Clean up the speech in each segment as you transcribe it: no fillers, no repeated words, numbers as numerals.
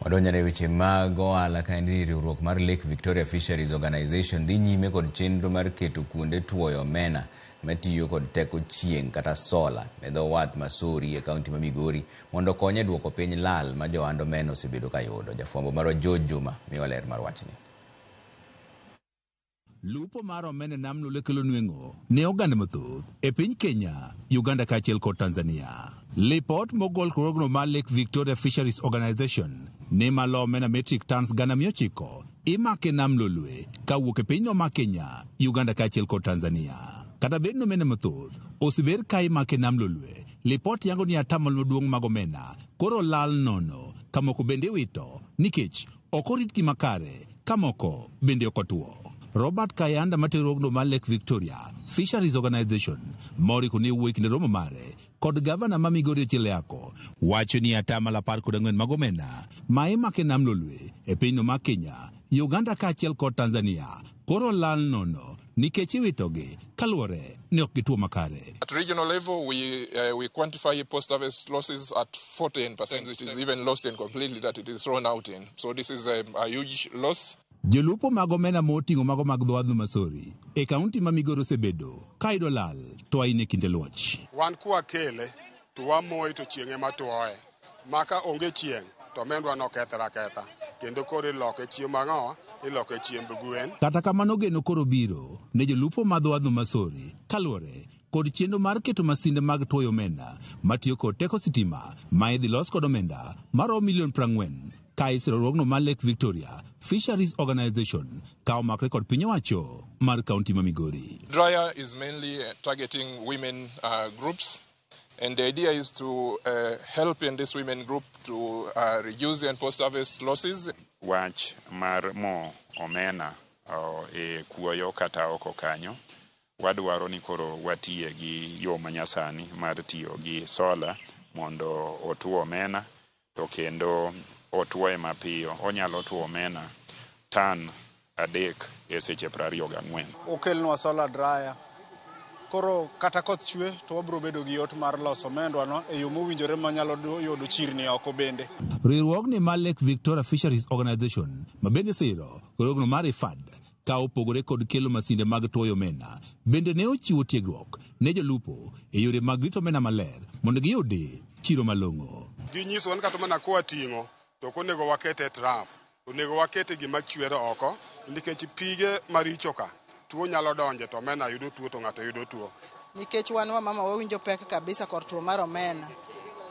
Wadonjane weche mag ohala ka ndi riwruok mar Lake Victoria Fisheries Organization dhi nyime kod chenro mar keto kuonde tuoyo omena matiyo kod teko chieng' kata sola e dho wath Masori e kaunti ma Migori mondo konye duoko piny lal ma johand omena osebedo ka yudo. Jafwambo marwa George Juma miyo ler mar wachni. Lupo mar omena nam Lolwe kelo nweng'o ne oganda mathoth e piny Kenya, Uganda kaachiel kod Tanzania. Lipot mogol korogno mar Lake Victoria Fisheries Organization ne malo omena metric tons 900 imake nam Lolwe kawuok e pinyno ma Kenya, Uganda kaachiel kod Tanzania. Kata bed nomena mathoth oseber ka imake nam Lolwe, lipot yango ni atamalo maduong' mag omena koro lal nono, kamoko bende wito nikech ok oritgi makare, kamoko bende ok otuo. Robert Kayanda materogno mar Lake Victoria Fisheries Organization mori kone wuoyi kinde romo mare kod gavana ma Migori Cheleako wacho ni atamalo 14 mag omena ma imake nam Lolwe e pinyno ma Kenya, Uganda kaachiel kod Tanzania koro lal nono nikech iwitogi kaluwore ni ok gituo makare. At regional level, we quantify post-harvest losses at 14%. It is even lost in completely that it is thrown out in. So this is a huge loss. Jolupo mag omena moting'o mago mag dho wath Masori e kaunti ma Migori osebedo ka yudo lal to aine kinde luoch. Wan kwa kele to wamoye to chieng' ema tuoye. Maka onge chieng' to omendwa no kethra kendo koro iloke chiemo mang'owa iloke chiemb gwen. Kata kamano geno koro biro ne jolupo mag dho wath Masori kaluwore kod chenro mar keto masinde mag tuoyo omena matiyo kod teko sitima ma idhi los kod omenda maromo $40 ka isirorogno mar Lake Victoria Fisheries Organization ka omakre kod piny owacho mar kaunti ma Migori. Dryer is mainly targeting women groups, and the idea is to help in this women group to reduce the post-harvest losses. Wach mar mo omena e kuoyo kata oko kanyo wadwaro ni koro watiye gi yo manyasani mar tiyo gi sola mondo otuo omena to kendo otuoe mapiyo. Onyalo tuo omena tan 3 e seche 24. Okelnwa solar dryer. Koro kata koth chwe to wabro bedo gi yot mar loso omendwa no e yo mowinjore manyalo yudo chirni oko bende. Riwruogni mar Lake Victoria Fisheries Organization ma bende siro riwruogno mar IFAD ka opogore kod kelo masinde mag tuoyo omena bende ne ochiwo tiegruok ne jolupo e yore mag rito omena maler mondo giyudi chiro malong'o. Ginyiso wan kata mana kwa ting'o to konego wakete traf, onego wakete gima chwero oko nikech pige maricho ka tuo nyalo donje to omena yudo tuo to ng'ato yudo tuo. Nikech wan wa mama wawinjo pek kabisa kod tuo mar omena.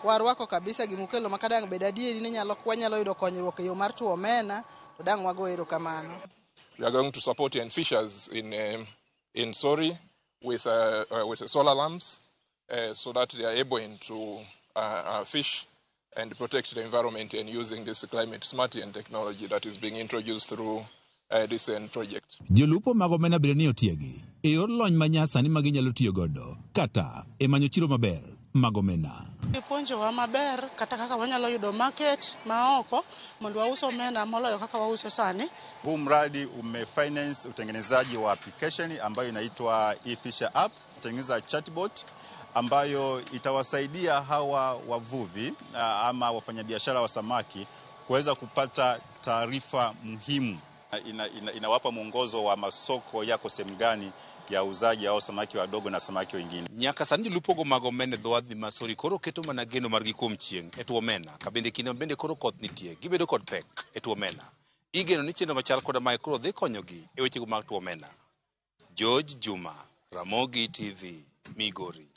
Warwako kabisa gimukelo makadang bed adieri ni nyalo yudo konyruok e yo mar tuo omena to dang wago erokamano. We are going to support fishers in Sori with solar lamps so that they are able to fish and protect the environment and using this climate smart technology that is being introduced through this project. Jolupo mag omena bende ni otiegi e yor lony manyasani ma ginyalo tiyo godo kata e manyo chiro maber mag omena. Puonjowa maber kata kaka wanyalo yudo market maoko mondo wauso omena moloyo kaka wauso sani. Huu mradi umefinance utengenezaji wa application ambayo inaitwa eFisher app, utengeneza chatbot ambayo itawasaidia hawa wavuvi ama wafanyabiashara wa samaki kuweza kupata taarifa muhimu. Inawapa mwongozo wa masoko yako sehemu gani ya uzaji au samaki wadogo na samaki wengine. Nyaka sani lupogo mag omena dho wath Masori koro keto mana geno margi kuom chieng' e tuo omena ka bende kinde bende koro koth nitie gibedo kod pek e tuo omena. Igeno ni chenro machal kod mae koro dhi konyogi e wechego mag tuo omena. George Juma, Ramogi TV, Migori.